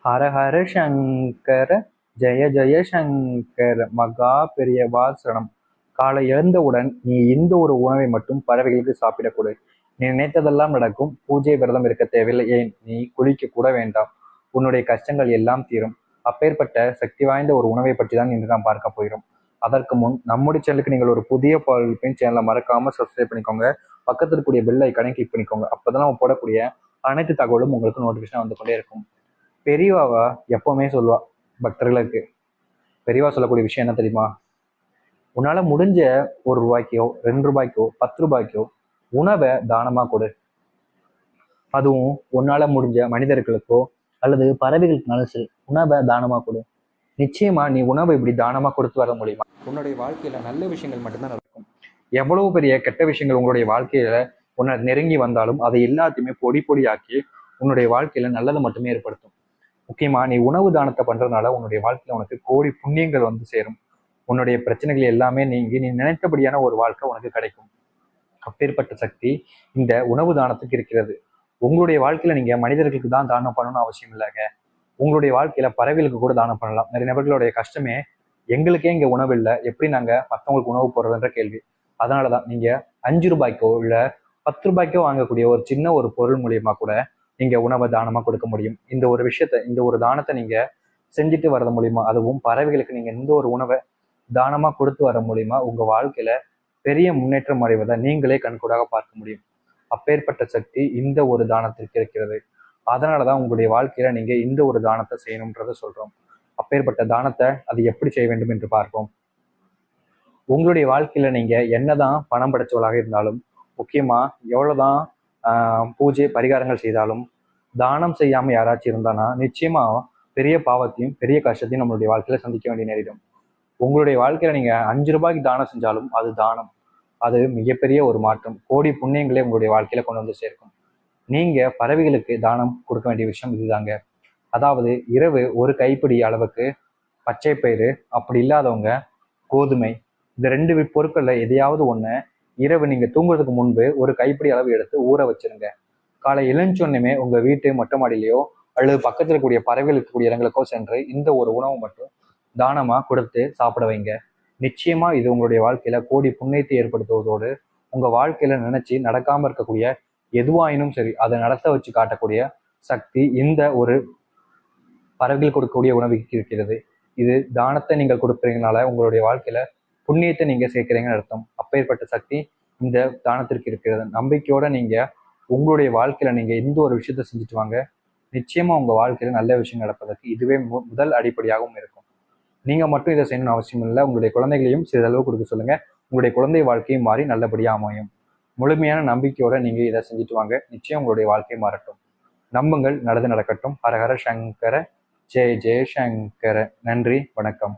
ஹர ஹர சங்கர ஜெய ஜெய சங்கர மகா பெரியவா சரணம். காலை எழுந்தவுடன் நீ இந்த ஒரு உணவை மட்டும் பறவைகளுக்கு சாப்பிடக்கூடு. நீ நினைத்ததெல்லாம் நடக்கும். பூஜை விரதம் இருக்க தேவையில்லை. ஏன், நீ குளிக்க கூட வேண்டாம். உன்னுடைய கஷ்டங்கள் எல்லாம் தீரும். அப்பேற்பட்ட சக்தி வாய்ந்த ஒரு உணவை பற்றி தான் இன்று நாம் பார்க்க போகிறோம். அதற்கு முன் நம்முடைய சேனலுக்கு நீங்கள் ஒரு புதிய பாலின் சேனலை மறக்காம சப்ஸ்கிரைப் பண்ணிக்கோங்க. பக்கத்தில் இருக்கக்கூடிய பெல் ஐக்கானை கிளிக் பண்ணிக்கோங்க. அப்பதான் நம்ம போடக்கூடிய அனைத்து தகவலும் உங்களுக்கு நோட்டிஃபிகேஷன் வந்து கொண்டே இருக்கும். பெரியவாவா எப்பவுமே சொல்லுவா பக்தர்களுக்கு. பெரியவா சொல்லக்கூடிய விஷயம் என்ன தெரியுமா? உன்னால முடிஞ்ச ₹1, ₹2, ₹10 உணவை தானமா கொடு. அதுவும் உன்னால முடிஞ்ச மனிதர்களுக்கோ அல்லது பறவைகளுக்குனாலும் சரி, உணவை தானமா கொடு. நிச்சயமா நீ உணவை இப்படி தானமா கொடுத்து வர முடியுமா? உன்னுடைய வாழ்க்கையில நல்ல விஷயங்கள் மட்டும்தான் நடக்கும். எவ்வளவு பெரிய கெட்ட விஷயங்கள் உங்களுடைய வாழ்க்கையில உன்னை நெருங்கி வந்தாலும் அதை எல்லாத்தையுமே பொடி பொடியாக்கி உன்னுடைய வாழ்க்கையில நல்லதை மட்டுமே ஏற்படுத்தும். முக்கியமா நீ உணவு தானத்தை பண்றதுனால உன்னுடைய வாழ்க்கையில உனக்கு கோடி புண்ணியங்கள் வந்து சேரும். உன்னுடைய பிரச்சனைகள் எல்லாமே நீங்கி நீ நினைத்தபடியான ஒரு வாழ்க்கை உனக்கு கிடைக்கும். அப்பேற்பட்ட சக்தி இந்த உணவு தானத்துக்கு இருக்கிறது. உங்களுடைய வாழ்க்கையில நீங்க மனிதர்களுக்கு தான் தானம் பண்ணணும்னு அவசியம் இல்லைங்க. உங்களுடைய வாழ்க்கையில பறவைகளுக்கு கூட தானம் பண்ணலாம். நிறைய நபர்களுடைய கஷ்டமே எங்களுக்கே இங்க உணவு இல்லை, எப்படி நாங்க மற்றவங்களுக்கு உணவு போடுறதுன்ற கேள்வி. அதனாலதான் நீங்க ₹5 இல்ல ₹10 வாங்கக்கூடிய ஒரு சின்ன ஒரு பொருள் மூலியமா கூட நீங்க உணவை தானமா கொடுக்க முடியும். இந்த ஒரு விஷயத்த, இந்த ஒரு தானத்தை நீங்க செஞ்சுட்டு வர்றது மூலியமா, அதுவும் பறவைகளுக்கு நீங்க இந்த ஒரு உணவை தானமா கொடுத்து வர மூலியமா உங்க வாழ்க்கையில பெரிய முன்னேற்றம் அடைவதை நீங்களே கண்கூடாக பார்க்க முடியும். அப்பேற்பட்ட சக்தி இந்த ஒரு தானத்திற்கு இருக்கிறது. அதனாலதான் உங்களுடைய வாழ்க்கையில நீங்க இந்த ஒரு தானத்தை செய்யணும்ன்றத சொல்றோம். அப்பேற்பட்ட தானத்தை அது எப்படி செய்ய வேண்டும் என்று பார்ப்போம். உங்களுடைய வாழ்க்கையில நீங்க என்னதான் பணம் படைச்சவளாக இருந்தாலும், முக்கியமா எவ்வளவுதான் பூஜை பரிகாரங்கள் செய்தாலும் தானம் செய்யாம யாராச்சும் இருந்தானா நிச்சயமா பெரிய பாவத்தையும் பெரிய கஷ்டத்தையும் நம்மளுடைய வாழ்க்கையில சந்திக்க வேண்டிய நேரிடும். உங்களுடைய வாழ்க்கையில நீங்க ₹5 தானம் செஞ்சாலும் அது தானம். அது மிகப்பெரிய ஒரு மாற்றம். கோடி புண்ணியங்களே உங்களுடைய வாழ்க்கையில கொண்டு வந்து சேர்க்கும். நீங்க பறவைகளுக்கு தானம் கொடுக்க வேண்டிய விஷயம் இதுதாங்க. அதாவது இரவு ஒரு கைப்பிடி அளவுக்கு பச்சை பயிறு, அப்படி இல்லாதவங்க கோதுமை, இந்த 2 பொருட்கள்ல எதையாவது ஒண்ணு இரவு நீங்க தூங்குறதுக்கு முன்பு ஒரு கைப்பிடி அளவு எடுத்து ஊற வச்சிருங்க. காலை எழுந்தோன்னுமே உங்க வீட்டு மொட்டை மாடியிலையோ அல்லது பக்கத்தில் இருக்கக்கூடிய பறவைகள் இருக்கக்கூடிய இடங்களுக்கோ சென்று இந்த ஒரு உணவு மட்டும் தானமா கொடுத்து சாப்பிட வைங்க. நிச்சயமா இது உங்களுடைய வாழ்க்கையில கோடி புண்ணியத்தை ஏற்படுத்துவதோடு உங்க வாழ்க்கையில நினைச்சு நடக்காம இருக்கக்கூடிய எதுவாயினும் சரி அதை நடத்த வச்சு காட்டக்கூடிய சக்தி இந்த ஒரு பறவைகள் கொடுக்கக்கூடிய உணவுக்கு இருக்கிறது. இது தானத்தை நீங்கள் கொடுப்பீங்கனால உங்களுடைய வாழ்க்கையில புண்ணியத்தை நீங்க சேர்க்கிறீங்கன்னு அர்த்தம். அப்பேற்பட்ட சக்தி இந்த தானத்திற்கு இருக்கிறது. நம்பிக்கையோட நீங்க உங்களுடைய வாழ்க்கையில நீங்க இந்த ஒரு விஷயத்த செஞ்சுட்டு வாங்க. நிச்சயமா உங்க வாழ்க்கையில நல்ல விஷயம் நடப்பதற்கு இதுவே முதல் அடிப்படையாகவும் இருக்கும். நீங்க மட்டும் இதை செய்யணும்னு அவசியம் இல்லை. உங்களுடைய குழந்தைகளையும் சிறிதளவு கொடுக்க சொல்லுங்க. உங்களுடைய குழந்தை வாழ்க்கையும் மாறி நல்லபடியா அமையும். முழுமையான நம்பிக்கையோட நீங்க இதை செஞ்சுட்டு வாங்க. நிச்சயம் உங்களுடைய வாழ்க்கை மாறட்டும். நம்புங்கள், நடந்து நடக்கட்டும். ஹர ஹர சங்கர ஜெய ஜெய சங்கர. நன்றி, வணக்கம்.